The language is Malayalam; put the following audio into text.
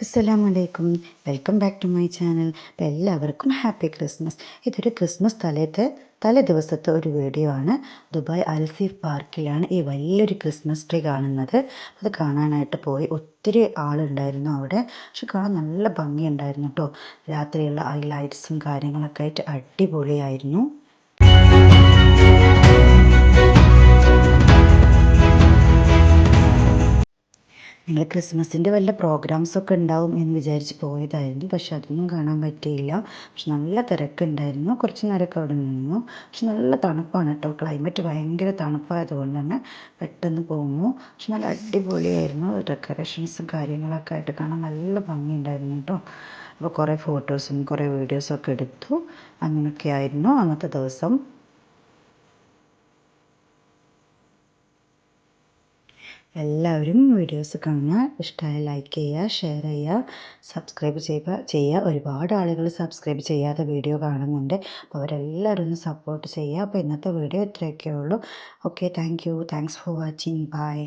അസ്സലാമലൈക്കും. Welcome back to my channel. അപ്പോൾ എല്ലാവർക്കും ഹാപ്പി ക്രിസ്മസ്. ഇതൊരു ക്രിസ്മസ് തലേ ദിവസത്തെ ഒരു വീഡിയോ ആണ്. ദുബായ് അൽസീഫ് പാർക്കിലാണ് ഈ വലിയൊരു ക്രിസ്മസ് ട്രീ കാണുന്നത്. അത് കാണാനായിട്ട് പോയി. ഒത്തിരി ആളുണ്ടായിരുന്നു അവിടെ. പക്ഷെ കാണാൻ നല്ല ഭംഗിയുണ്ടായിരുന്നു കേട്ടോ. രാത്രിയുള്ള ആ ലൈറ്റ്സും കാര്യങ്ങളൊക്കെ ആയിട്ട് അടിപൊളിയായിരുന്നു. ഞങ്ങൾ ക്രിസ്മസിൻ്റെ വല്ല പ്രോഗ്രാംസൊക്കെ ഉണ്ടാവും എന്ന് വിചാരിച്ച് പോയതായിരുന്നു. പക്ഷെ അതൊന്നും കാണാൻ പറ്റിയില്ല. പക്ഷെ നല്ല തിരക്കുണ്ടായിരുന്നു. കുറച്ച് നേരമൊക്കെ അവിടെ നിന്നു. പക്ഷെ നല്ല തണുപ്പാണ് കേട്ടോ. ക്ലൈമറ്റ് ഭയങ്കര തണുപ്പായതുകൊണ്ട് തന്നെ പെട്ടെന്ന് പോന്നു. പക്ഷെ നല്ല അടിപൊളിയായിരുന്നു. ഡെക്കറേഷൻസും കാര്യങ്ങളൊക്കെ ആയിട്ട് കാണാൻ നല്ല ഭംഗിയുണ്ടായിരുന്നു കേട്ടോ. അപ്പോൾ കുറേ ഫോട്ടോസും കുറേ വീഡിയോസൊക്കെ എടുത്തു. അങ്ങനെയൊക്കെ ആയിരുന്നു അന്നത്തെ ദിവസം. എല്ലാവരും വീഡിയോസ് കാണുക. ഇഷ്ടമായ ലൈക്ക് ചെയ്യുക, ഷെയർ ചെയ്യുക, സബ്സ്ക്രൈബ് ചെയ്യുക. ഒരുപാട് ആളുകൾ സബ്സ്ക്രൈബ് ചെയ്യാതെ വീഡിയോ കാണുന്നുണ്ട്. അപ്പോൾ അവരെല്ലാവരും ഒന്ന് സപ്പോർട്ട് ചെയ്യുക. അപ്പോൾ ഇന്നത്തെ വീഡിയോ ഇത്രയൊക്കെ ഉള്ളൂ. Okay, thank you. Thanks for watching. By.